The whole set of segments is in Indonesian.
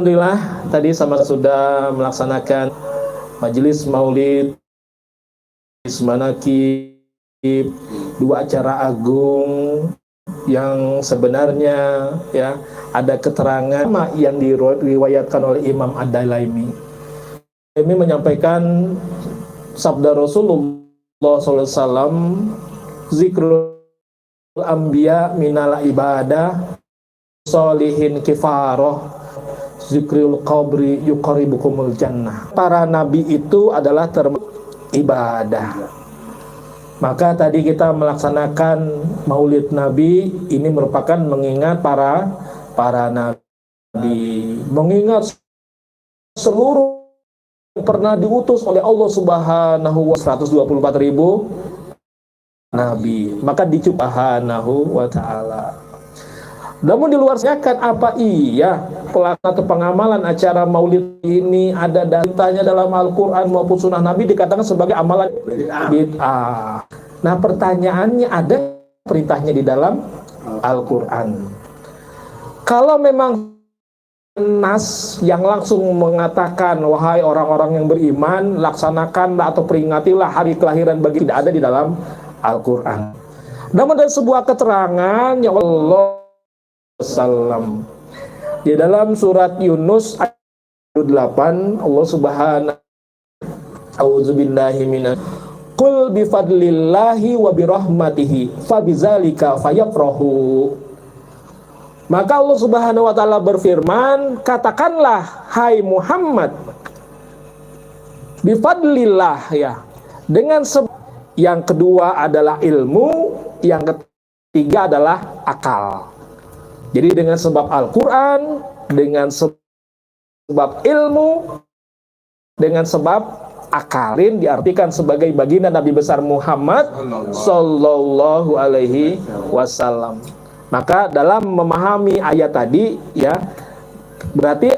Alhamdulillah tadi sama sudah melaksanakan majelis maulid Manaqib, dua acara agung yang sebenarnya ya ada keterangan yang diriwayatkan oleh Imam Ad-Dalaimi. Ini menyampaikan sabda Rasulullah SAW, zikrul anbiya minal ibadah, solihin kifaroh, zikrul qabri yuqaribukumul jannah. Para nabi itu adalah ibadah. Maka tadi kita melaksanakan maulid Nabi, ini merupakan mengingat para nabi, mengingat seluruh yang pernah diutus oleh Allah Subhanahu wa 124.000 nabi. Maka Subhanahu wa ta'ala. Namun di luar kan apa iya pelaksanaan atau pengamalan acara maulid ini ada datanya dalam Al-Quran maupun sunnah Nabi dikatakan sebagai amalan bid'ah. Nah pertanyaannya, ada perintahnya di dalam Al-Quran? Kalau memang nas yang langsung mengatakan wahai orang-orang yang beriman, laksanakanlah atau peringatilah hari kelahiran bagi, tidak ada di dalam Al-Quran. Namun dari sebuah keterangan yang Allah Salam di dalam surat Yunus ayat 8, Allah Subhanahu A'udzubillahi minas qul bifadlillahi wa birahmatihi fabizalika fayafrahu. Maka Allah Subhanahu wa ta'ala berfirman, katakanlah hai Muhammad, bifadlillah, ya, dengan yang kedua adalah ilmu, yang ketiga adalah akal. Jadi dengan sebab Al-Quran, dengan sebab ilmu, dengan sebab akalin diartikan sebagai baginda Nabi besar Muhammad Sallallahu Alaihi Wasallam. Maka dalam memahami ayat tadi, ya, berarti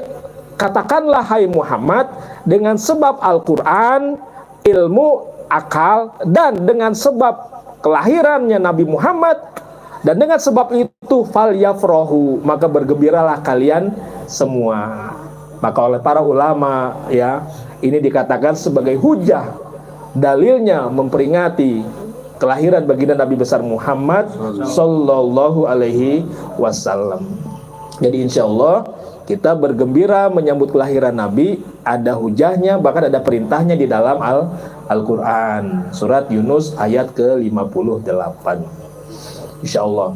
katakanlah hai Muhammad dengan sebab Al-Quran, ilmu, akal, dan dengan sebab kelahirannya Nabi Muhammad, dan dengan sebab itu fal yafrohu, maka bergembiralah kalian semua. Maka oleh para ulama, ya, ini dikatakan sebagai hujah, dalilnya memperingati kelahiran baginda Nabi besar Muhammad Sallallahu Alaihi Wasallam. Jadi insya Allah kita bergembira menyambut kelahiran Nabi, ada hujahnya, bahkan ada perintahnya di dalam Al-Quran, surat Yunus ayat ke-58. Insya Allah.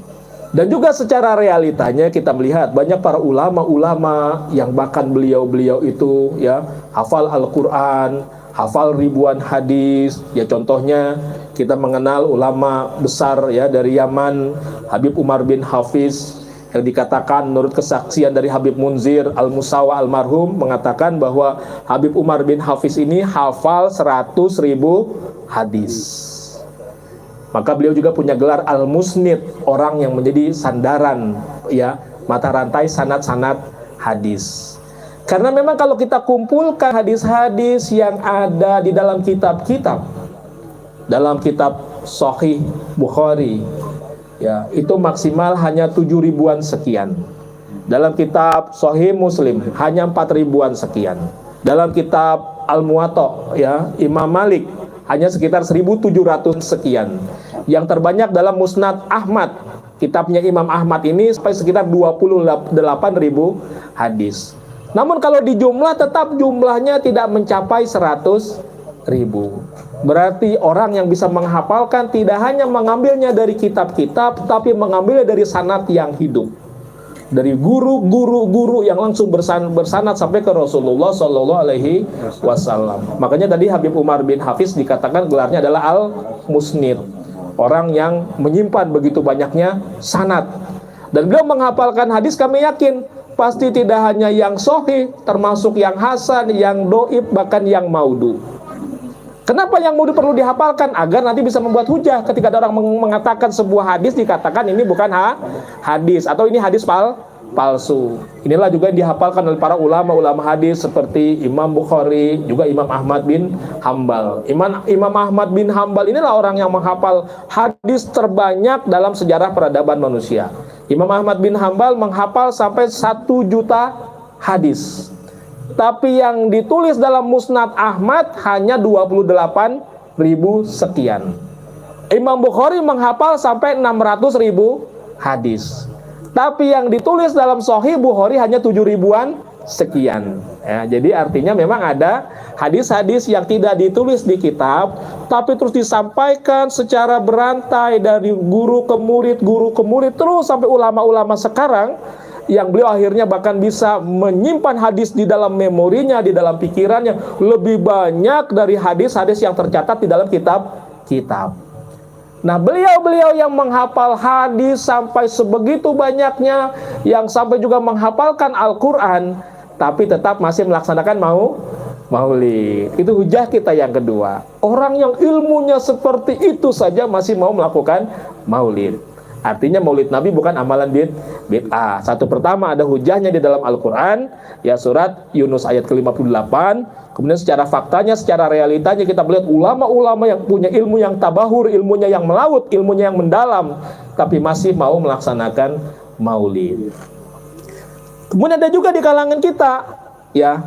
Dan juga secara realitanya kita melihat banyak para ulama-ulama yang bahkan beliau-beliau itu, ya, hafal Al-Quran, hafal ribuan hadis. Ya, contohnya kita mengenal ulama besar, ya, dari Yaman, Habib Umar bin Hafiz, yang dikatakan menurut kesaksian dari Habib Munzir Al-Musawa almarhum mengatakan bahwa Habib Umar bin Hafiz ini hafal 100.000 hadis. Maka beliau juga punya gelar Al-Musnid, orang yang menjadi sandaran, ya, mata rantai sanad-sanad hadis. Karena memang kalau kita kumpulkan hadis-hadis yang ada di dalam kitab-kitab, dalam kitab Sahih Bukhari, ya, itu maksimal hanya 7.000-an sekian. Dalam kitab Sahih Muslim hanya 4.000-an sekian. Dalam kitab Al-Muwatta, ya, Imam Malik hanya sekitar 1.700 sekian. Yang terbanyak dalam Musnad Ahmad, kitabnya Imam Ahmad ini sampai sekitar 28.000 hadis. Namun kalau di jumlah, tetap jumlahnya tidak mencapai 100.000. Berarti orang yang bisa menghafalkan tidak hanya mengambilnya dari kitab-kitab, tapi mengambilnya dari sanad yang hidup, dari guru yang langsung bersanad sampai ke Rasulullah Sallallahu Alaihi Wasallam. Makanya tadi Habib Umar bin Hafiz dikatakan gelarnya adalah Al-Musnid, orang yang menyimpan begitu banyaknya sanad. Dan beliau menghafalkan hadis, kami yakin pasti tidak hanya yang sahih, termasuk yang hasan, yang doib, bahkan yang maudu. Kenapa yang maudu perlu dihafalkan? Agar nanti bisa membuat hujah ketika ada orang mengatakan sebuah hadis, dikatakan ini bukan hadis, atau ini hadis palsu. Inilah juga yang dihafalkan oleh para ulama-ulama hadis seperti Imam Bukhari, juga Imam Ahmad bin Hambal. Imam Ahmad bin Hambal inilah orang yang menghafal hadis terbanyak dalam sejarah peradaban manusia. Imam Ahmad bin Hambal menghafal sampai 1 juta hadis. Tapi yang ditulis dalam Musnad Ahmad hanya 28.000 sekian. Imam Bukhari menghafal sampai 600.000 hadis. Tapi yang ditulis dalam Sahih Bukhari hanya 7.000-an sekian. Ya, jadi artinya memang ada hadis-hadis yang tidak ditulis di kitab, tapi terus disampaikan secara berantai dari guru ke murid, terus sampai ulama-ulama sekarang, yang beliau akhirnya bahkan bisa menyimpan hadis di dalam memorinya, di dalam pikirannya, lebih banyak dari hadis-hadis yang tercatat di dalam kitab-kitab. Nah, beliau-beliau yang menghafal hadis sampai sebegitu banyaknya, yang sampai juga menghafalkan Al-Quran, tapi tetap masih melaksanakan maulid. Itu hujah kita yang kedua. Orang yang ilmunya seperti itu saja masih mau melakukan maulid. Artinya maulid Nabi bukan amalan bid'ah. Satu pertama ada hujahnya di dalam Al-Quran, ya surat Yunus ayat ke-58. Kemudian secara faktanya, secara realitanya kita melihat ulama-ulama yang punya ilmu yang tabahur, ilmunya yang melaut, ilmunya yang mendalam, tapi masih mau melaksanakan maulid. Kemudian ada juga di kalangan kita, ya,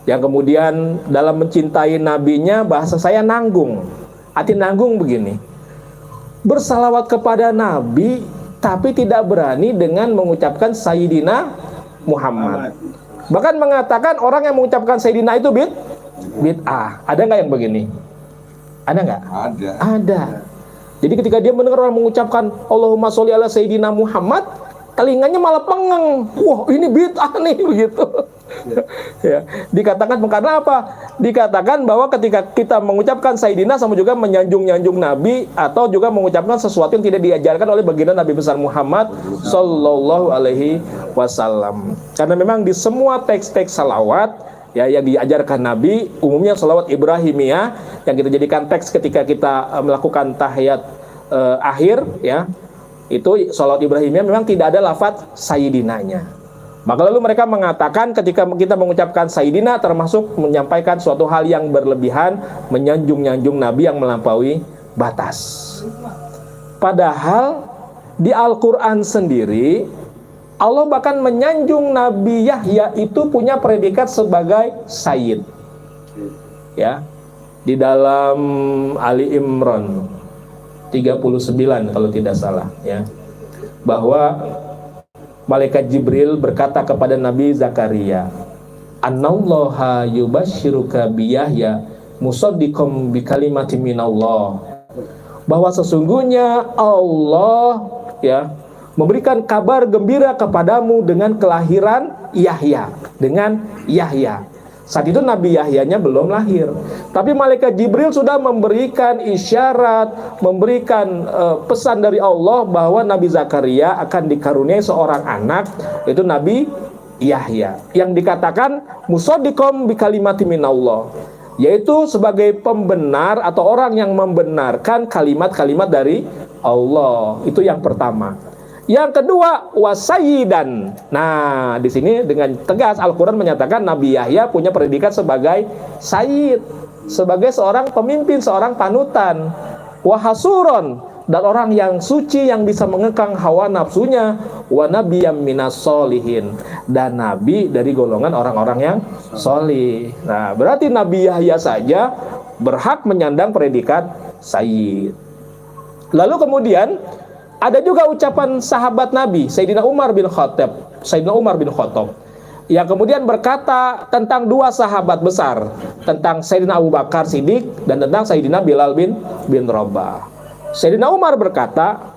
yang kemudian dalam mencintai nabinya, bahasa saya nanggung. Arti nanggung begini: bersalawat kepada Nabi tapi tidak berani dengan mengucapkan Sayyidina Muhammad. Bahkan mengatakan orang yang mengucapkan Sayyidina itu bid'ah. Ada nggak yang begini? Ada nggak? Ada. Jadi ketika dia mendengar orang mengucapkan Allahumma sholli ala Sayyidina Muhammad, telinganya malah pengeng. Wah, ini bid'ah nih, begitu. Ya, dikatakan karena apa? Dikatakan bahwa ketika kita mengucapkan Sayyidina sama juga menyanjung-nyanjung Nabi, atau juga mengucapkan sesuatu yang tidak diajarkan oleh baginda Nabi besar Muhammad Sallallahu Alaihi Wasallam. Karena memang di semua teks-teks salawat, ya, yang diajarkan Nabi, umumnya salawat Ibrahimiyah yang kita jadikan teks ketika kita melakukan tahiyat akhir, ya, itu salawat Ibrahimiyah memang tidak ada lafaz Sayyidinanya. Maka lalu mereka mengatakan ketika kita mengucapkan Sayyidina termasuk menyampaikan suatu hal yang berlebihan, menyanjung-nyanjung Nabi yang melampaui batas. Padahal di Al-Quran sendiri Allah bahkan menyanjung Nabi Yahya itu punya predikat sebagai Sayyid. Ya, di dalam Ali Imran 39 kalau tidak salah, ya, bahwa Malaikat Jibril berkata kepada Nabi Zakaria, "Annallaha yubasyiruka biyahya musaddiqam bikalimatin minallah." Bahwa sesungguhnya Allah, ya, memberikan kabar gembira kepadamu dengan kelahiran Yahya, dengan Yahya. Saat itu Nabi Yahyanya belum lahir, tapi Malaikat Jibril sudah memberikan isyarat, memberikan pesan dari Allah bahwa Nabi Zakaria akan dikaruniai seorang anak, yaitu Nabi Yahya, yang dikatakan musaddiqam bikalimati minallah, yaitu sebagai pembenar atau orang yang membenarkan kalimat-kalimat dari Allah. Itu yang pertama. Yang kedua, wasayyidan. Nah, di sini dengan tegas Al-Quran menyatakan Nabi Yahya punya predikat sebagai sayyid, sebagai seorang pemimpin, seorang panutan. Wahasuron, dan orang yang suci yang bisa mengekang hawa nafsunya. Wa nabiyyam minas solihin, dan nabi dari golongan orang-orang yang solih. Nah, berarti Nabi Yahya saja berhak menyandang predikat sayyid. Lalu kemudian ada juga ucapan sahabat Nabi, Sayyidina Umar bin Khattab, yang kemudian berkata tentang dua sahabat besar, tentang Sayyidina Abu Bakar Siddiq dan tentang Sayyidina Bilal bin Rabah. Sayyidina Umar berkata,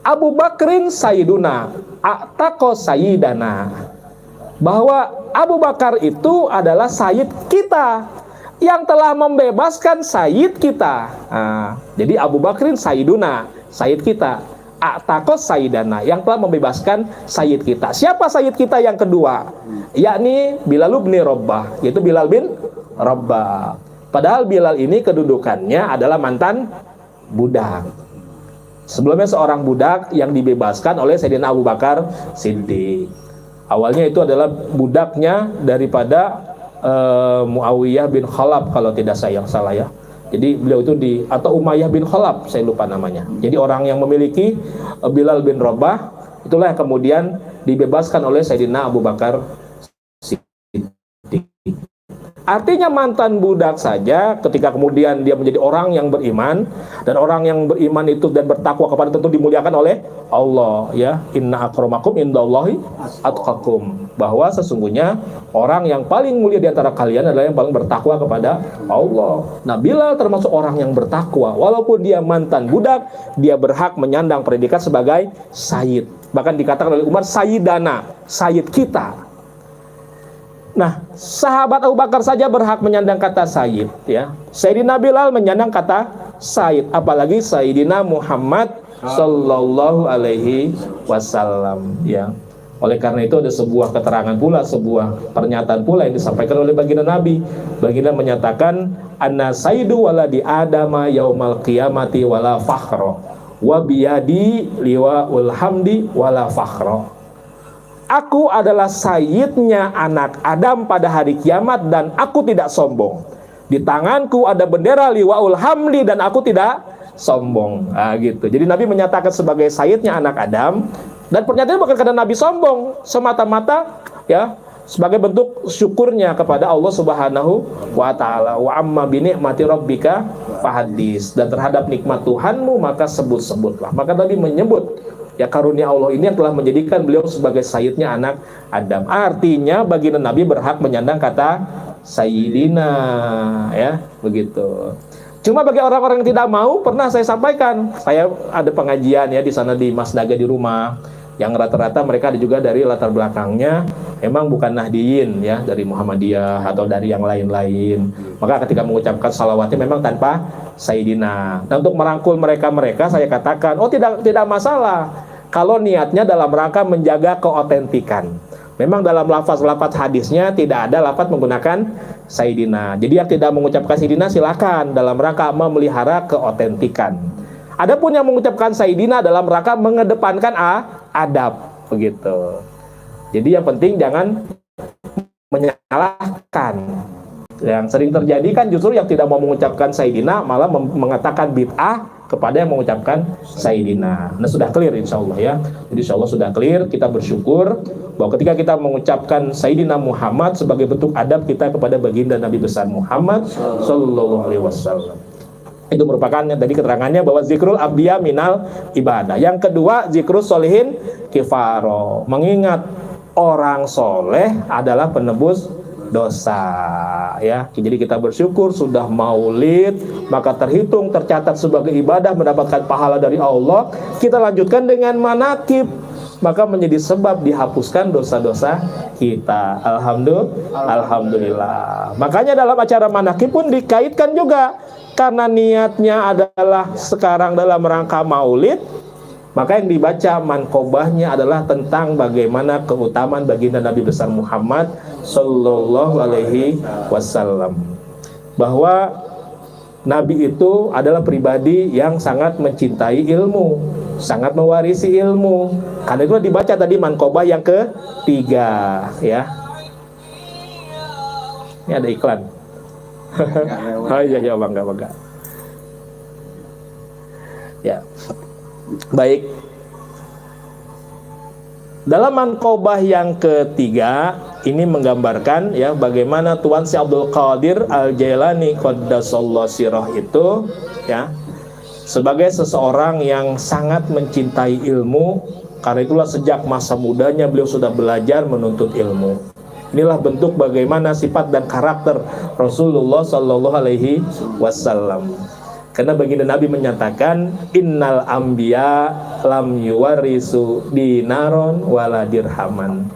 Abu Bakrin Sayyiduna, a'taqo Sayyidana, bahwa Abu Bakar itu adalah Sayyid kita, yang telah membebaskan Sayyid kita. Nah, jadi Abu Bakrin Sayyiduna, Sayyid kita. A'taqos Sayyidana, yang telah membebaskan Sayyid kita. Siapa Sayyid kita yang kedua? Yakni Bilal bin Rabah, yaitu Bilal bin Rabah. Padahal Bilal ini kedudukannya adalah mantan budak. Sebelumnya seorang budak yang dibebaskan oleh Sayyidina Abu Bakar Siddiq. Awalnya itu adalah budaknya daripada Muawiyah bin Khalaf kalau tidak saya yang salah, ya. Jadi beliau itu atau Umayyah bin Khalaf, saya lupa namanya. Jadi orang yang memiliki Bilal bin Rabah itulah yang kemudian dibebaskan oleh Sayyidina Abu Bakar Siddiq. Artinya mantan budak saja ketika kemudian dia menjadi orang yang beriman, dan orang yang beriman itu dan bertakwa kepada tentu dimuliakan oleh Allah, ya. Inna akramakum indallahi atqakum, bahwa sesungguhnya orang yang paling mulia di antara kalian adalah yang paling bertakwa kepada Allah. Nah, Bilal termasuk orang yang bertakwa, walaupun dia mantan budak, dia berhak menyandang predikat sebagai sayyid. Bahkan dikatakan oleh Umar, sayyidana, sayyid kita. Nah, sahabat Abu Bakar saja berhak menyandang kata sayyid, ya. Sayyidina Bilal menyandang kata sayyid, apalagi Sayyidina Muhammad sallallahu alaihi wasallam, ya. Oleh karena itu ada sebuah keterangan pula, sebuah pernyataan pula yang disampaikan oleh baginda Nabi. Baginda menyatakan, anna sayyidu waladi adama yaumal qiyamati wala fakhra wa biyadi liwaul hamdi wala fakhra. Aku adalah sayyidnya anak Adam pada hari kiamat dan aku tidak sombong. Di tanganku ada bendera liwaul hamdi dan aku tidak sombong. Nah, gitu. Jadi Nabi menyatakan sebagai sayyidnya anak Adam, dan pernyataannya bukan karena Nabi sombong, semata-mata, ya, sebagai bentuk syukurnya kepada Allah Subhanahu wa taala. Wa amma bi ni'mati rabbika fahaddis, dan terhadap nikmat Tuhanmu maka sebut-sebutlah. Maka Nabi menyebut, ya, karunia Allah ini yang telah menjadikan beliau sebagai sayyidnya anak Adam. Artinya baginda Nabi berhak menyandang kata sayyidina, ya, begitu. Cuma bagi orang-orang yang tidak mau, pernah saya sampaikan, saya ada pengajian, ya, di sana di Mas Daga di rumah, yang rata-rata mereka ada juga dari latar belakangnya memang bukan Nahdiyin, ya, dari Muhammadiyah atau dari yang lain-lain. Maka ketika mengucapkan salawatnya memang tanpa sayyidina. Nah, untuk merangkul mereka saya katakan, oh, tidak masalah kalau niatnya dalam rangka menjaga keotentikan. Memang dalam lafaz-lafaz hadisnya tidak ada lafaz menggunakan sayyidina. Jadi yang tidak mengucapkan sayyidina silakan dalam rangka memelihara keotentikan. Adapun yang mengucapkan sayyidina dalam rangka mengedepankan adab, begitu. Jadi yang penting jangan menyalahkan. Yang sering terjadi kan justru yang tidak mau mengucapkan sayyidina malah mengatakan bid'ah kepada yang mengucapkan sayyidina. Nah, sudah clear insya Allah, ya. Jadi insya Allah sudah clear. Kita bersyukur bahwa ketika kita mengucapkan sayyidina Muhammad sebagai bentuk adab kita kepada baginda Nabi besar Muhammad sallallahu alaihi wasallam. Itu merupakan tadi keterangannya bahwa zikrul abdiya minal ibadah. Yang kedua, zikrul solihin kifaro, mengingat orang soleh adalah penebus dosa, ya. Jadi kita bersyukur sudah maulid, maka terhitung tercatat sebagai ibadah, mendapatkan pahala dari Allah. Kita lanjutkan dengan manakib, maka menjadi sebab dihapuskan dosa-dosa kita. Alhamdulillah. Makanya dalam acara manakib pun dikaitkan juga, karena niatnya adalah sekarang dalam rangka maulid, maka yang dibaca mankobahnya adalah tentang bagaimana keutamaan baginda Nabi besar Muhammad sallallahu alaihi wasallam, bahwa Nabi itu adalah pribadi yang sangat mencintai ilmu, sangat mewarisi ilmu. Karena itu dibaca tadi mankobah yang ketiga, ya. Ini ada iklan. Oh iya, bangga. Ya. Baik. Dalam mankobah yang ketiga ini menggambarkan, ya, bagaimana Tuan Syekh Abdul Qadir Al-Jailani qaddasallahu sirah itu, ya, sebagai seseorang yang sangat mencintai ilmu. Karena itulah sejak masa mudanya beliau sudah belajar menuntut ilmu. Inilah bentuk bagaimana sifat dan karakter Rasulullah sallallahu alaihi wasallam. Karena baginda Nabi menyatakan, innal anbiya lam yuwarisu dinaron wala dirhaman,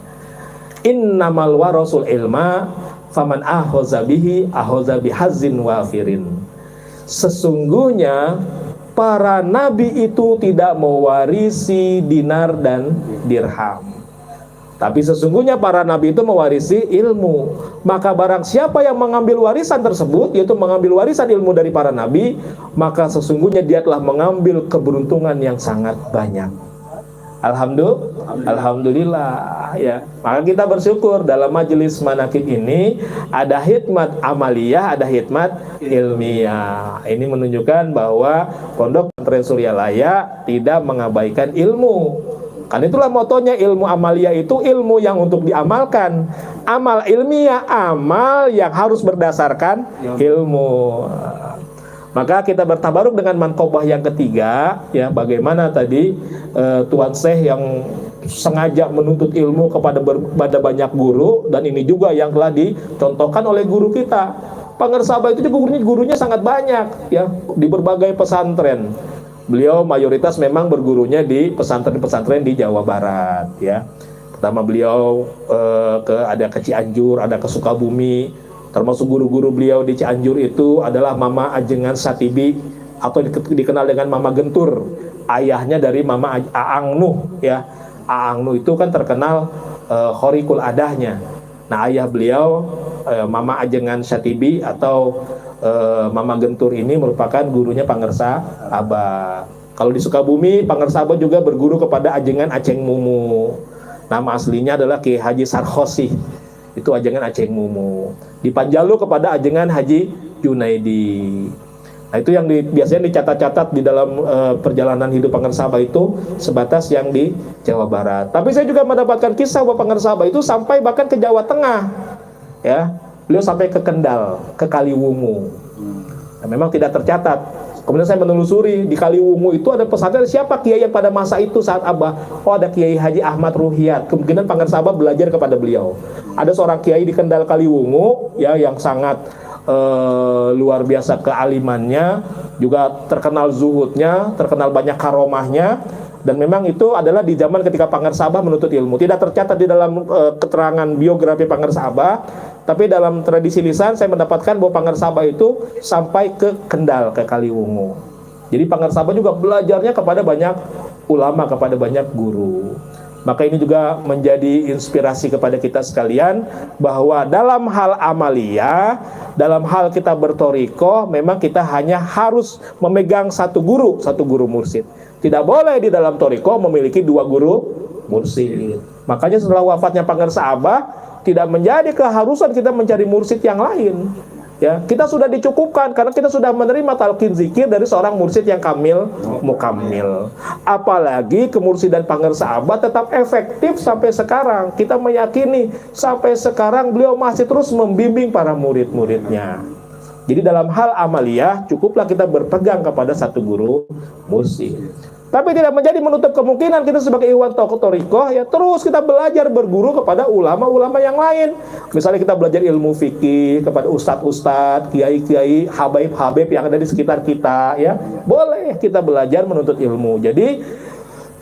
innamal warasul ilma faman ahoza bihi ahoza bihazzin wafirin. Sesungguhnya para nabi itu tidak mewarisi dinar dan dirham, tapi sesungguhnya para nabi itu mewarisi ilmu. Maka barang siapa yang mengambil warisan tersebut, yaitu mengambil warisan ilmu dari para nabi, maka sesungguhnya dia telah mengambil keberuntungan yang sangat banyak. Alhamdulillah, ya. Maka kita bersyukur dalam majelis manakib ini ada hikmat amaliyah, ada hikmat ilmiah. Ini menunjukkan bahwa Pondok Pesantren Suryalaya tidak mengabaikan ilmu. Karena itulah motonya ilmu amalia itu ilmu yang untuk diamalkan. Amal ilmiah, amal yang harus berdasarkan ilmu. Maka kita bertabaruk dengan manqobah yang ketiga, ya, bagaimana tadi Tuan Syekh yang sengaja menuntut ilmu kepada banyak guru, dan ini juga yang telah dicontohkan oleh guru kita. Pangersabah itu juga gurunya sangat banyak, ya, di berbagai pesantren. Beliau mayoritas memang bergurunya di pesantren-pesantren di Jawa Barat, ya. Pertama beliau ada ke Cianjur, ada ke Sukabumi. Termasuk guru-guru beliau di Cianjur itu adalah Mama Ajengan Satibi, atau dikenal dengan Mama Gentur, ayahnya dari Mama Aang Nuh, ya. Aang Nuh itu kan terkenal khorikul adahnya. Nah, ayah beliau Mama Ajengan Satibi atau Mama Gentur ini merupakan gurunya Pangersabah. Kalau di Sukabumi, Pangersabah juga berguru kepada Ajengan Aceng Mumu. Nama aslinya adalah Ki Haji Sarkhosi. Itu Ajengan Aceng Mumu. Di Panjalu kepada Ajengan Haji Junaidi. Nah, itu yang biasanya dicatat-catat di dalam perjalanan hidup Pangersabah itu sebatas yang di Jawa Barat. Tapi saya juga mendapatkan kisah bahwa Pangersabah itu sampai bahkan ke Jawa Tengah, ya. Beliau sampai ke Kendal, ke Kaliwungu. Nah, memang tidak tercatat. Kemudian saya menelusuri di Kaliwungu itu ada pesantren, siapa kiai yang pada masa itu saat Abah? Oh, ada Kiai Haji Ahmad Ruhiyat. Kemungkinan Pangersabah belajar kepada beliau. Ada seorang kiai di Kendal Kaliwungu, ya, yang sangat luar biasa kealimannya, juga terkenal zuhudnya, terkenal banyak karomahnya. Dan memang itu adalah di zaman ketika Pangersabah menuntut ilmu. Tidak tercatat di dalam keterangan biografi Pangersabah, tapi dalam tradisi lisan saya mendapatkan bahwa Pangersabah itu sampai ke Kendal, ke Kaliwungu. Jadi Pangersabah juga belajarnya kepada banyak ulama, kepada banyak guru. Maka ini juga menjadi inspirasi kepada kita sekalian, bahwa dalam hal amalia, dalam hal kita bertorikoh, memang kita hanya harus memegang satu guru mursyid. Tidak boleh di dalam torikoh memiliki dua guru mursyid. Makanya setelah wafatnya Pangersabah, tidak menjadi keharusan kita mencari mursyid yang lain. Ya, kita sudah dicukupkan karena kita sudah menerima talqin zikir dari seorang mursyid yang kamil, mukamil. Apalagi kemursidan Pangersabah tetap efektif sampai sekarang. Kita meyakini sampai sekarang beliau masih terus membimbing para murid-muridnya. Jadi dalam hal amaliyah cukuplah kita berpegang kepada satu guru mursyid. Tapi tidak menjadi menutup kemungkinan kita sebagai ikhwan torikoh, ya, terus kita belajar berguru kepada ulama-ulama yang lain. Misalnya kita belajar ilmu fikih kepada ustadz-ustadz, kiai-kiai, habaib-habib yang ada di sekitar kita, ya. Boleh kita belajar menuntut ilmu. Jadi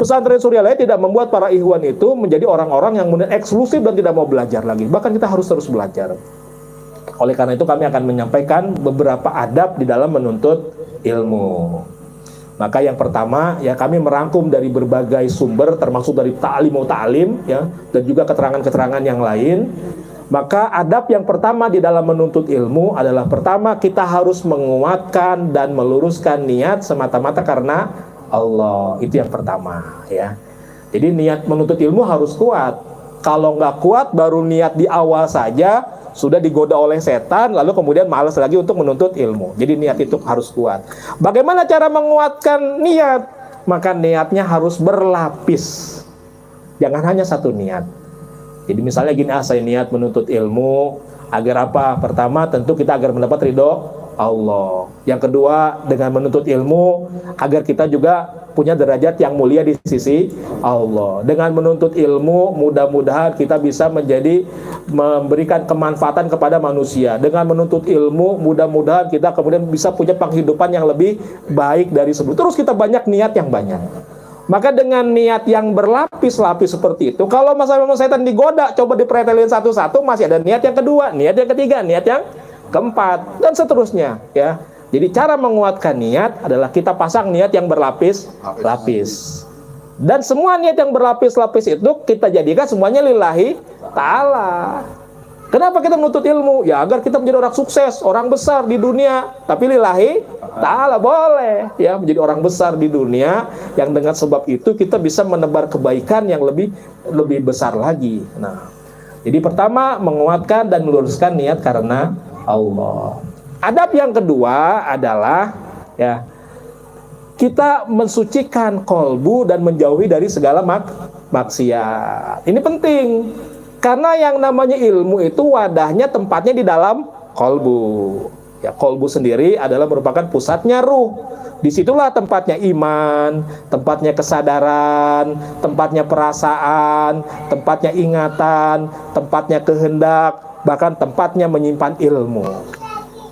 pesantren Suryalaya tidak membuat para ikhwan itu menjadi orang-orang yang kemudian eksklusif dan tidak mau belajar lagi. Bahkan kita harus terus belajar. Oleh karena itu kami akan menyampaikan beberapa adab di dalam menuntut ilmu. Maka yang pertama, ya, kami merangkum dari berbagai sumber, termasuk dari ta'lim, ya, dan juga keterangan-keterangan yang lain. Maka adab yang pertama di dalam menuntut ilmu adalah, pertama, kita harus menguatkan dan meluruskan niat semata-mata karena Allah. Itu yang pertama, ya. Jadi niat menuntut ilmu harus kuat. Kalau nggak kuat, baru niat di awal saja sudah digoda oleh setan, lalu kemudian malas lagi untuk menuntut ilmu. Jadi niat itu harus kuat. Bagaimana cara menguatkan niat? Maka niatnya harus berlapis. Jangan hanya satu niat. Jadi misalnya gini, saya niat menuntut ilmu agar apa? Pertama, tentu kita agar mendapat ridho Allah. Yang kedua, dengan menuntut ilmu agar kita juga punya derajat yang mulia di sisi Allah. Dengan menuntut ilmu, mudah-mudahan kita bisa memberikan kemanfaatan kepada manusia. Dengan menuntut ilmu, mudah-mudahan kita kemudian bisa punya penghidupan yang lebih baik dari sebelum. Terus kita banyak niat yang banyak. Maka dengan niat yang berlapis-lapis seperti itu, kalau masalah setan digoda, coba dipretelin satu-satu, masih ada niat yang kedua, niat yang ketiga, niat yang keempat, dan seterusnya, ya. Jadi cara menguatkan niat adalah kita pasang niat yang berlapis-lapis. Dan semua niat yang berlapis-lapis itu kita jadikan semuanya lillahi ta'ala. Kenapa kita menuntut ilmu? Ya agar kita menjadi orang sukses, orang besar di dunia. Tapi lillahi ta'ala, boleh, ya, menjadi orang besar di dunia, yang dengan sebab itu kita bisa menebar kebaikan yang lebih besar lagi. Nah, jadi pertama, menguatkan dan meluruskan niat karena Allah. Adab yang kedua adalah, ya, kita mensucikan kolbu dan menjauhi dari segala maksiat. Ini penting. Karena yang namanya ilmu itu wadahnya, tempatnya di dalam kolbu. Ya, kolbu sendiri adalah merupakan pusatnya ruh. Disitulah tempatnya iman, tempatnya kesadaran, tempatnya perasaan, tempatnya ingatan, tempatnya kehendak, bahkan tempatnya menyimpan ilmu.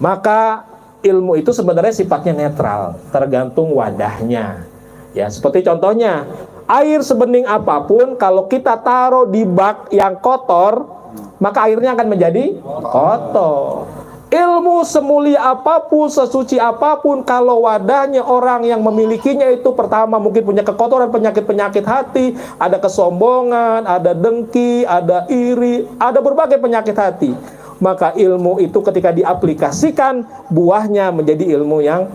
Maka ilmu itu sebenarnya sifatnya netral, tergantung wadahnya. Ya, seperti contohnya, air sebening apapun kalau kita taruh di bak yang kotor, maka airnya akan menjadi kotor. Ilmu semulia apapun, sesuci apapun, kalau wadahnya orang yang memilikinya itu pertama mungkin punya kekotoran, penyakit-penyakit hati, ada kesombongan, ada dengki, ada iri, ada berbagai penyakit hati. Maka ilmu itu ketika diaplikasikan, buahnya menjadi ilmu yang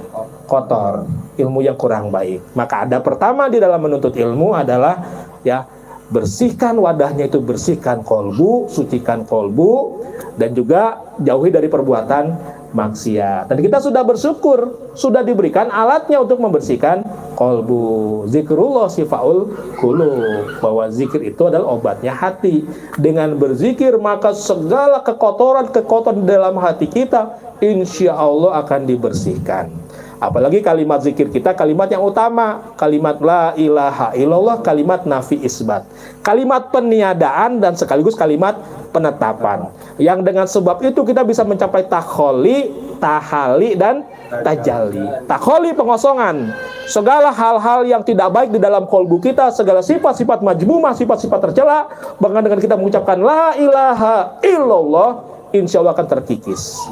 kotor, ilmu yang kurang baik. Maka ada pertama di dalam menuntut ilmu adalah ya, bersihkan wadahnya itu, bersihkan kolbu, sucikan kolbu, dan juga jauhi dari perbuatan maksiat. Dan kita sudah bersyukur, sudah diberikan alatnya untuk membersihkan kolbu. Zikrullah sifaul qulub, bahwa zikir itu adalah obatnya hati. Dengan berzikir maka segala kekotoran-kekotoran dalam hati kita insya Allah akan dibersihkan. Apalagi kalimat zikir kita, kalimat yang utama, kalimat la ilaha illallah, kalimat nafi isbat, kalimat peniadaan dan sekaligus kalimat penetapan. Yang dengan sebab itu kita bisa mencapai takholi, tahali, dan tajalli. Takholi pengosongan segala hal-hal yang tidak baik di dalam kolbu kita, segala sifat-sifat majmumah, sifat-sifat tercela. Bahkan dengan kita mengucapkan la ilaha illallah, insya Allah akan terkikis.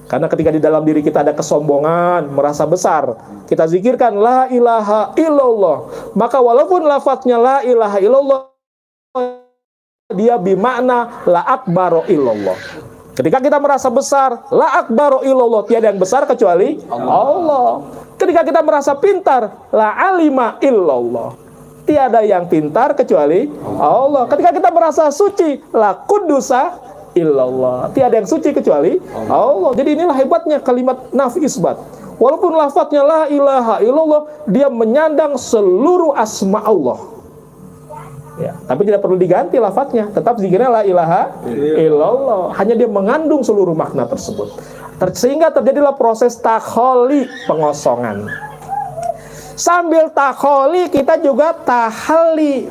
Karena ketika di dalam diri kita ada kesombongan, merasa besar, kita zikirkan la ilaha illallah, maka walaupun lafadznya la ilaha illallah, dia bimakna la akbaro illallah. Ketika kita merasa besar, la akbaro illallah, tiada yang besar kecuali Allah. Ketika kita merasa pintar, la alima illallah, tiada yang pintar kecuali Allah. Ketika kita merasa suci, la kudusa illallah, tiada yang suci kecuali Allah. Jadi inilah hebatnya kalimat nafi isbat. Walaupun lafadznya la ilaha illallah, dia menyandang seluruh asma Allah. Ya, tapi tidak perlu diganti lafadznya, tetap zikirnya la ilaha illallah. Hanya dia mengandung seluruh makna tersebut. Sehingga terjadilah proses takholi, pengosongan. Sambil takholi kita juga tahali,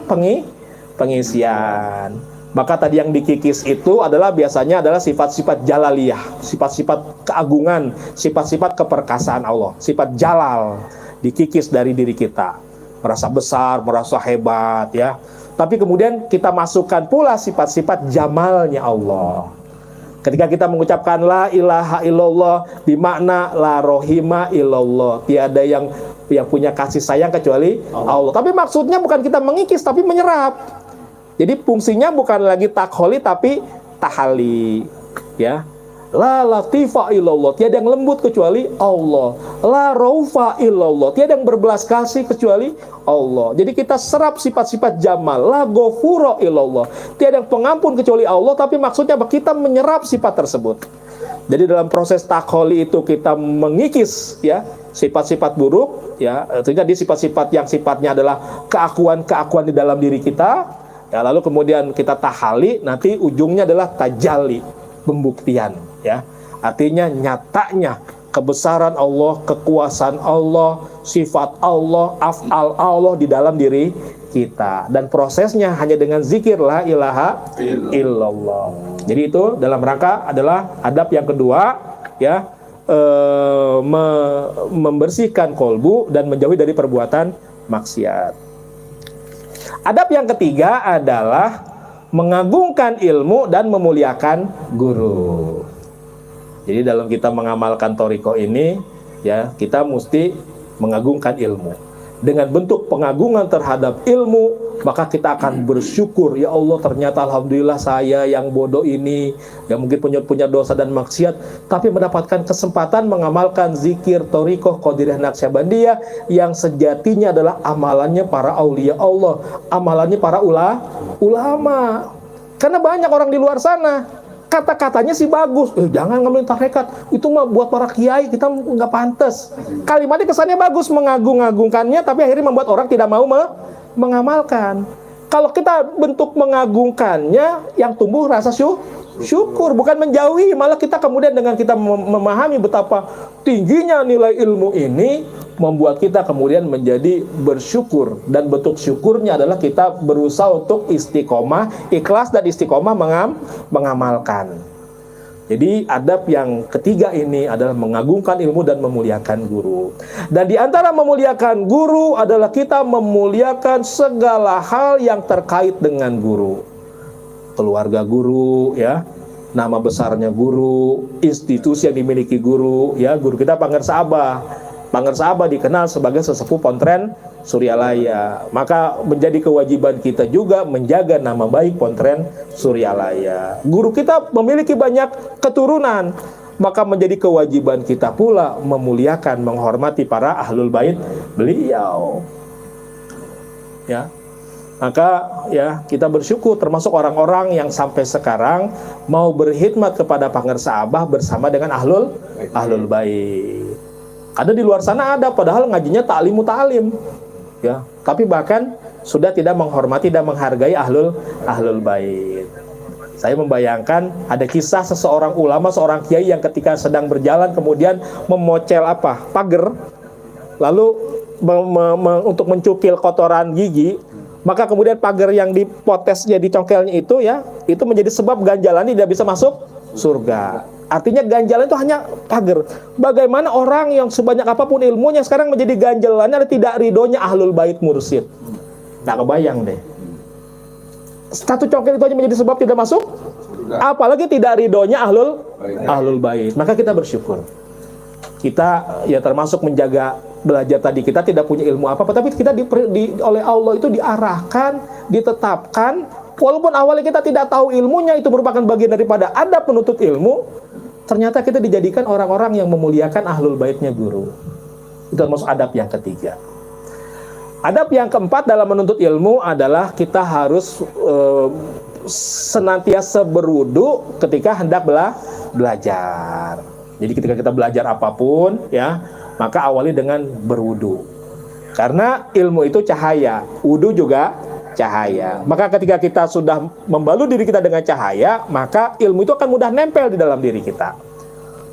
pengisian. Maka tadi yang dikikis itu adalah biasanya adalah sifat-sifat jalaliyah, sifat-sifat keagungan, sifat-sifat keperkasaan Allah, sifat jalal dikikis dari diri kita. Merasa besar, merasa hebat ya. Tapi kemudian kita masukkan pula sifat-sifat jamalnya Allah. Ketika kita mengucapkan la ilaha illallah, bimakna la rohima illallah, tiada yang punya kasih sayang kecuali Allah. Tapi maksudnya bukan kita mengikis, tapi menyerap. Jadi fungsinya bukan lagi takholi tapi tahali, ya. La latifa illallah, tiada yang lembut kecuali Allah. La raufa illallah, tiada yang berbelas kasih kecuali Allah. Jadi kita serap sifat-sifat jamal. La ghafura illallah, tiada yang pengampun kecuali Allah, tapi maksudnya kita menyerap sifat tersebut. Jadi dalam proses takholi itu kita mengikis ya sifat-sifat buruk ya, sehingga di sifat-sifat yang sifatnya adalah keakuan-keakuan di dalam diri kita. Ya, lalu kemudian kita tahali, nanti ujungnya adalah tajalli, pembuktian ya. Artinya nyatanya kebesaran Allah, kekuasaan Allah, sifat Allah, af'al Allah di dalam diri kita. Dan prosesnya hanya dengan zikir la ilaha illallah. Jadi itu dalam rangka adalah adab yang kedua ya, membersihkan kolbu dan menjauhi dari perbuatan maksiat. Adab yang ketiga adalah mengagungkan ilmu dan memuliakan guru. Jadi dalam kita mengamalkan thariqah ini, ya kita mesti mengagungkan ilmu. Dengan bentuk pengagungan terhadap ilmu, maka kita akan bersyukur. Ya Allah, ternyata alhamdulillah saya yang bodoh ini, yang mungkin punya dosa dan maksiat, tapi mendapatkan kesempatan mengamalkan zikir thariqah Qadiriyah Naqsyabandiyah yang sejatinya adalah amalannya para aulia Allah, amalannya para ulama. Karena banyak orang di luar sana kata-katanya sih bagus, jangan ngambil tarekat, itu mah buat para kiai, kita nggak pantas. Kalimatnya kesannya bagus, mengagung-agungkannya, tapi akhirnya membuat orang tidak mau mengamalkan. Kalau kita bentuk mengagungkannya, yang tumbuh rasa syukur, bukan menjauhi. Malah kita kemudian dengan kita memahami betapa tingginya nilai ilmu ini, membuat kita kemudian menjadi bersyukur. Dan bentuk syukurnya adalah kita berusaha untuk istiqomah, ikhlas dan istiqomah mengamalkan. Jadi adab yang ketiga ini adalah mengagungkan ilmu dan memuliakan guru. Dan di antara memuliakan guru adalah kita memuliakan segala hal yang terkait dengan guru. Keluarga guru, ya, nama besarnya guru, institusi yang dimiliki guru, ya, guru kita Pangersa Abah. Pangersa Abah dikenal sebagai sesepuh Pontren Suryalaya. Maka menjadi kewajiban kita juga menjaga nama baik Pontren Suryalaya. Guru kita memiliki banyak keturunan, maka menjadi kewajiban kita pula memuliakan, menghormati para ahlul bait beliau. Ya. Maka ya kita bersyukur termasuk orang-orang yang sampai sekarang mau berkhidmat kepada Pangersa Abah bersama dengan ahlul bait. Ada di luar sana ada, padahal ngajinya ta'lim muta'alim, ya. Tapi bahkan sudah tidak menghormati dan menghargai ahlul bait. Saya membayangkan ada kisah seseorang ulama, seorang kiai yang ketika sedang berjalan kemudian memocel pagar, lalu untuk mencukil kotoran gigi, maka kemudian pagar yang dipotesnya, dicongkelnya itu, ya, itu menjadi sebab ganjalan tidak bisa masuk surga. Artinya ganjalan itu hanya pagar. Bagaimana orang yang sebanyak apapun ilmunya sekarang menjadi ganjalannya tidak ridhonya ahlul bait mursyid. Nggak kebayang deh. Satu congkel itu aja menjadi sebab tidak masuk, apalagi tidak ridhonya ahlul bait. Maka kita bersyukur. Kita ya termasuk menjaga belajar tadi, kita tidak punya ilmu apa-apa, tapi kita oleh Allah itu diarahkan, ditetapkan, walaupun awalnya kita tidak tahu ilmunya, itu merupakan bagian daripada adab penuntut ilmu. Ternyata kita dijadikan orang-orang yang memuliakan ahlul baitnya guru. Itu termasuk adab yang ketiga. Adab yang keempat dalam menuntut ilmu adalah kita harus senantiasa berwudu ketika hendak belajar. Jadi ketika kita belajar apapun, ya, maka awali dengan berwudu. Karena ilmu itu cahaya, wudu juga cahaya. Maka ketika kita sudah membalut diri kita dengan cahaya, maka ilmu itu akan mudah nempel di dalam diri kita.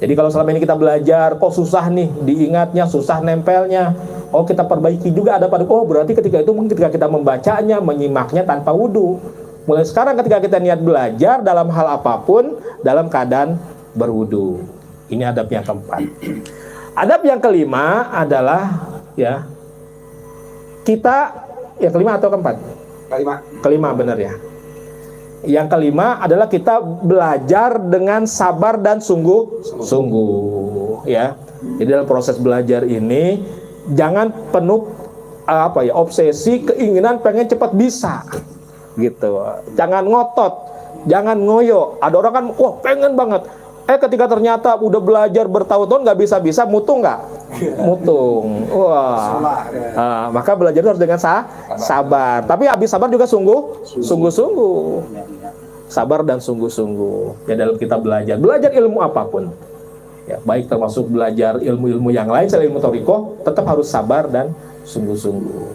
Jadi kalau selama ini kita belajar, kok susah nih diingatnya, susah nempelnya, oh kita perbaiki juga ada pada, oh berarti ketika itu mungkin ketika kita membacanya, menyimaknya tanpa wudu. Mulai sekarang ketika kita niat belajar dalam hal apapun, dalam keadaan berwudu. Ini adab yang keempat. Adab yang kelima adalah, ya, kita, ya kelima atau keempat? Kelima benar ya. Yang kelima adalah kita belajar dengan sabar dan sungguh-sungguh, ya. Jadi dalam proses belajar ini jangan penuh obsesi, keinginan pengen cepat bisa, gitu. Jangan ngotot, jangan ngoyo. Ada orang kan, wah pengen banget. Ketika ternyata udah belajar bertahun-tahun nggak bisa, mutung nggak? Mutung. Wah. Maka belajar itu harus dengan sabar. Tapi habis sabar juga sungguh-sungguh. Sabar dan sungguh-sungguh. Ya dalam kita belajar ilmu apapun. Ya, baik termasuk belajar ilmu-ilmu yang lain selain ilmu thariqah, tetap harus sabar dan sungguh-sungguh.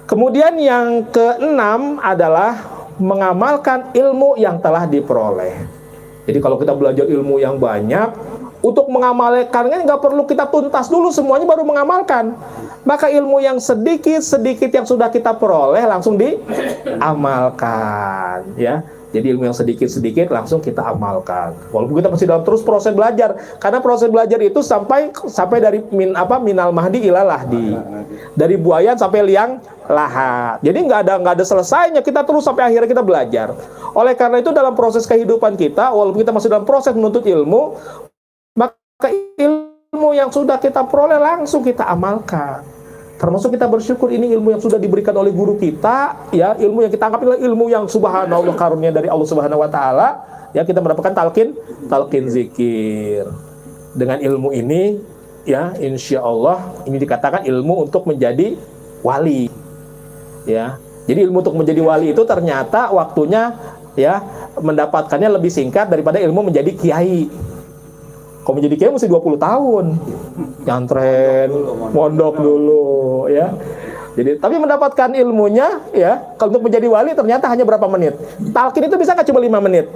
Kemudian yang keenam adalah mengamalkan ilmu yang telah diperoleh. Jadi kalau kita belajar ilmu yang banyak, untuk mengamalkannya nggak perlu kita tuntas dulu semuanya baru mengamalkan. Maka ilmu yang sedikit yang sudah kita peroleh langsung diamalkan, ya. Jadi ilmu yang sedikit langsung kita amalkan. Walaupun kita masih dalam terus proses belajar, karena proses belajar itu sampai dari minal mahdi ila lahdi, dari buayan sampai liang lahat. Jadi nggak ada selesainya, kita terus sampai akhirnya kita belajar. Oleh karena itu dalam proses kehidupan kita, walaupun kita masih dalam proses menuntut ilmu, maka ilmu yang sudah kita peroleh langsung kita amalkan. Termasuk kita bersyukur ini ilmu yang sudah diberikan oleh guru kita, ya, ilmu yang kita anggap adalah ilmu yang subhanallah karunia dari Allah Subhanahu wa taala, ya, kita mendapatkan talqin zikir. Dengan ilmu ini, ya, insya Allah ini dikatakan ilmu untuk menjadi wali, ya. Jadi ilmu untuk menjadi wali itu ternyata waktunya, ya, mendapatkannya lebih singkat daripada ilmu menjadi kiai. Kalau menjadi kiai mesti 20 tahun. Nyantren, mondok dulu, ya. Jadi, tapi mendapatkan ilmunya ya, kalau untuk menjadi wali ternyata hanya berapa menit. Talqin itu bisa nggak cuma 5 menit?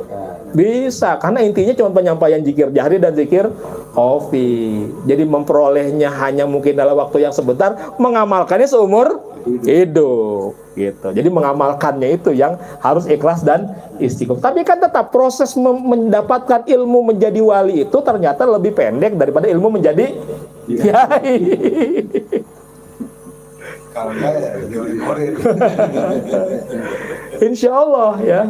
Bisa, karena intinya cuma penyampaian zikir jahri dan zikir khafi. Jadi memperolehnya hanya mungkin dalam waktu yang sebentar, mengamalkannya seumur hidup gitu. Jadi mengamalkannya itu yang harus ikhlas dan istiqomah. Tapi kan tetap proses mendapatkan ilmu menjadi wali itu ternyata lebih pendek daripada ilmu menjadi kiai. Kalau enggak ya jadi murid. Insya Allah ya.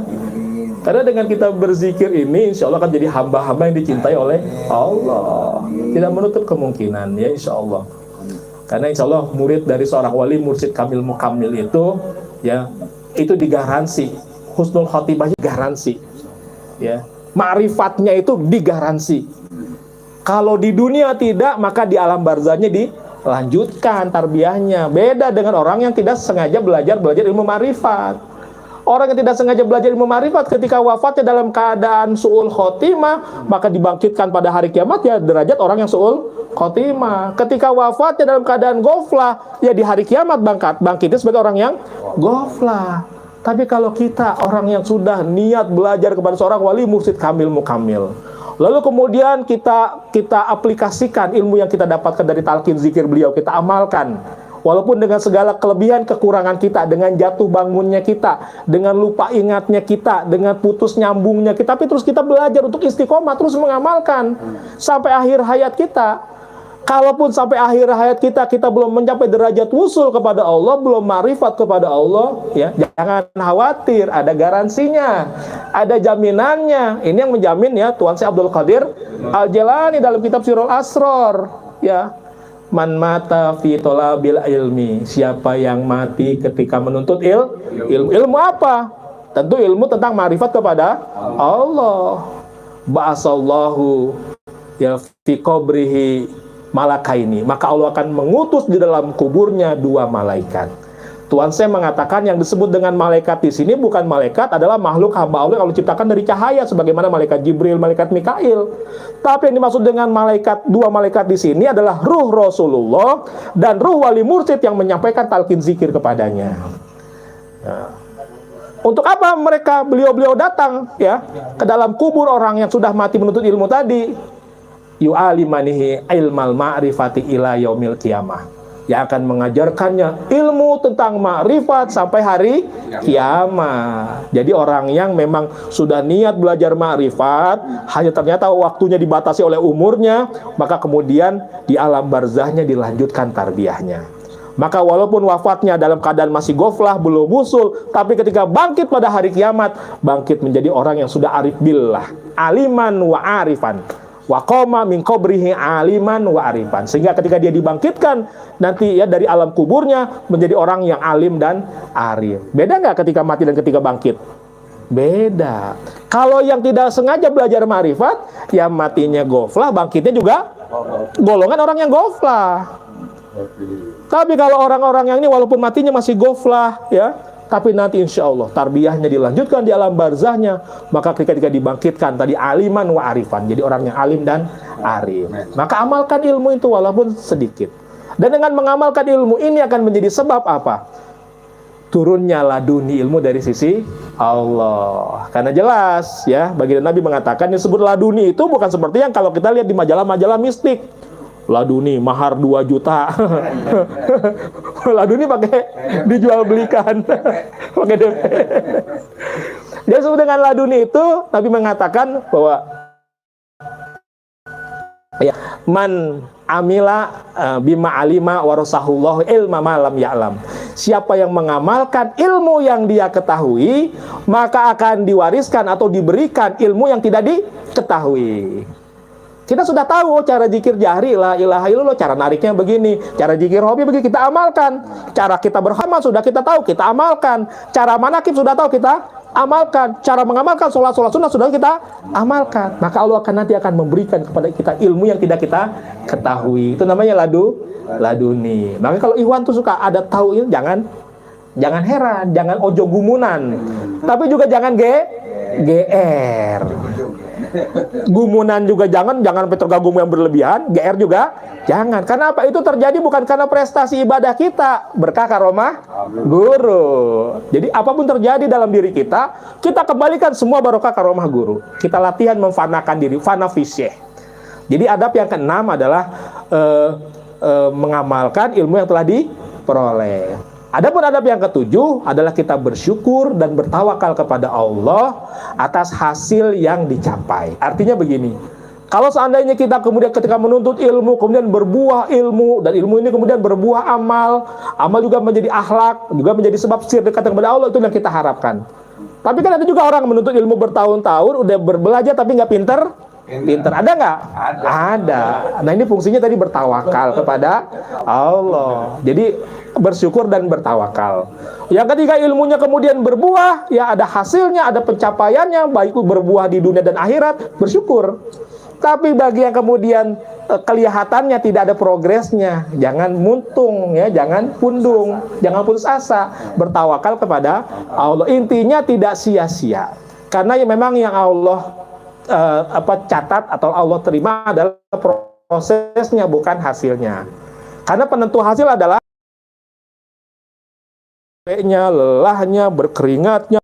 Karena dengan kita berzikir ini, insya Allah akan jadi hamba-hamba yang dicintai oleh Allah. Tidak menutup kemungkinan ya, insya Allah. Karena insya Allah murid dari seorang wali, mursyid kamil mukamil itu ya, itu digaransi. Husnul khotimahnya garansi ya. Ma'rifatnya itu digaransi. Kalau di dunia tidak, maka di alam barzahnya dilanjutkan tarbiyahnya. Beda dengan orang yang tidak sengaja belajar ilmu ma'rifat. Orang yang tidak sengaja belajar ilmu ma'rifat ketika wafatnya dalam keadaan su'ul khotimah, maka dibangkitkan pada hari kiamat ya derajat orang yang su'ul khotimah. Ketika wafatnya dalam keadaan goflah, ya di hari kiamat bangkitnya sebagai orang yang goflah. Tapi kalau kita orang yang sudah niat belajar kepada seorang wali mursyid kamil mukamil, lalu kemudian kita aplikasikan ilmu yang kita dapatkan dari talqin zikir beliau, kita amalkan. Walaupun dengan segala kelebihan kekurangan kita, dengan jatuh bangunnya kita, dengan lupa ingatnya kita, dengan putus nyambungnya kita, tapi terus kita belajar untuk istiqomah, terus mengamalkan sampai akhir hayat kita. Kalaupun sampai akhir hayat kita belum mencapai derajat wusul kepada Allah, belum ma'rifat kepada Allah, ya jangan khawatir, ada garansinya, ada jaminannya. Ini yang menjamin ya Tuan Syekh Abdul Qadir Al-Jilani dalam kitab Sirrul Asrar, ya. Man mata fi thalabil ilmi, siapa yang mati ketika menuntut ilmu apa? Tentu ilmu tentang ma'rifat kepada Allah. Ba'asallahu ya fi qabrihi malakaini, maka Allah akan mengutus di dalam kuburnya 2 malaikat. Tuan saya mengatakan yang disebut dengan malaikat di sini bukan malaikat, adalah makhluk hamba Allah yang diciptakan dari cahaya sebagaimana malaikat Jibril, malaikat Mikail. Tapi yang dimaksud dengan malaikat, 2 malaikat di sini adalah ruh Rasulullah dan ruh wali mursyid yang menyampaikan talqin zikir kepadanya. Nah, untuk apa mereka beliau datang ya ke dalam kubur orang yang sudah mati menuntut ilmu tadi? Yu'alimanihi ilmal ma'rifati ila yaumil qiyamah, yang akan mengajarkannya ilmu tentang ma'rifat sampai hari kiamat. Jadi orang yang memang sudah niat belajar ma'rifat, hanya ternyata waktunya dibatasi oleh umurnya, maka kemudian di alam barzahnya dilanjutkan tarbiyahnya. Maka walaupun wafatnya dalam keadaan masih goflah, belum wusul, tapi ketika bangkit pada hari kiamat, bangkit menjadi orang yang sudah arif billah, aliman wa arifan. Wa qoma min qabrihi aliman wa arifan, sehingga ketika dia dibangkitkan nanti ya dari alam kuburnya menjadi orang yang alim dan arif. Beda nggak ketika mati dan ketika bangkit? Beda. Kalau yang tidak sengaja belajar ma'rifat, ya matinya goflah, bangkitnya juga golongan orang yang goflah. Tapi kalau orang-orang yang ini walaupun matinya masih goflah ya, tapi nanti insya Allah tarbiyahnya dilanjutkan di alam barzahnya, maka ketika dibangkitkan tadi aliman wa arifan, jadi orang yang alim dan arif. Maka amalkan ilmu itu walaupun sedikit. Dan dengan mengamalkan ilmu ini akan menjadi sebab apa? Turunnya laduni ilmu dari sisi Allah. Karena jelas ya, baginda Nabi mengatakan yang disebut laduni itu bukan seperti yang kalau kita lihat di majalah-majalah mistik. Laduni mahar 2 juta. Laduni pakai dijual belikan. Pakai DP. Dia sebut dengan laduni itu Nabi mengatakan bahwa ya, man amila bima alima warasahullahu ilma malam ya'lam. Siapa yang mengamalkan ilmu yang dia ketahui, maka akan diwariskan atau diberikan ilmu yang tidak diketahui. Kita sudah tahu cara zikir jahri, la ilaha illallah, cara nariknya begini, cara zikir hobi begini, kita amalkan. Cara kita berkhamat sudah kita tahu, kita amalkan. Cara manakib sudah tahu, kita amalkan. Cara mengamalkan sholat sunnah sudah kita amalkan. Maka Allah nanti akan memberikan kepada kita ilmu yang tidak kita ketahui. Itu namanya laduni. Maka kalau Ikhwan tuh suka ada tahu, jangan heran, jangan ojo gumunan. Tapi juga jangan GR. Gumunan juga jangan sampai terganggu yang berlebihan, GR juga jangan. Karena apa? Itu terjadi bukan karena prestasi ibadah kita, berkah karomah guru. Jadi apapun terjadi dalam diri kita, kita kembalikan semua barokah karomah guru. Kita latihan memfanakan diri, fana fisyeh. Jadi adab yang keenam adalah mengamalkan ilmu yang telah diperoleh. Adapun adab yang ketujuh adalah kita bersyukur dan bertawakal kepada Allah atas hasil yang dicapai. Artinya begini, kalau seandainya kita kemudian ketika menuntut ilmu, kemudian berbuah ilmu, dan ilmu ini kemudian berbuah amal, amal juga menjadi akhlak, juga menjadi sebab sir dekat kepada Allah, itu yang kita harapkan. Tapi kan ada juga orang menuntut ilmu bertahun-tahun, udah berbelajar tapi nggak pinter. Ada nggak? Ada. Nah ini fungsinya tadi bertawakal kepada Allah. Jadi bersyukur dan bertawakal. Yang ketiga, ilmunya kemudian berbuah, ya ada hasilnya, ada pencapaiannya, baik itu berbuah di dunia dan akhirat, bersyukur. Tapi bagi yang kemudian kelihatannya tidak ada progresnya, jangan muntung ya, jangan pundung, jangan putus asa, bertawakal kepada Allah. Intinya tidak sia-sia. Karena memang yang Allah catat atau Allah terima adalah prosesnya, bukan hasilnya. Karena penentu hasil adalah lelahnya, berkeringatnya,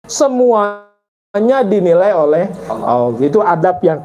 semuanya dinilai oleh Allah. Itu adab yang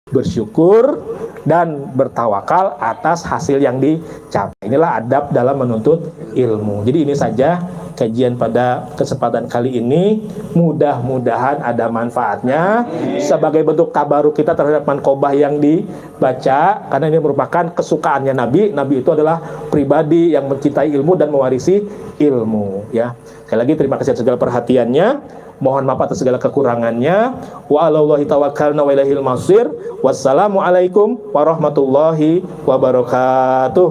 bersyukur dan bertawakal atas hasil yang dicapai. Inilah adab dalam menuntut ilmu. Jadi ini saja kajian pada kesempatan kali ini. Mudah-mudahan ada manfaatnya sebagai bentuk tabaruk kita terhadap manqobah yang dibaca, karena ini merupakan kesukaannya Nabi. Nabi itu adalah pribadi yang mencintai ilmu dan mewarisi ilmu ya. Sekali lagi terima kasih atas segala perhatiannya. Mohon maaf atas segala kekurangannya. Wa 'alallahi tawakkalna wa ilaihil masir. Wassalamualaikum warahmatullahi wabarakatuh.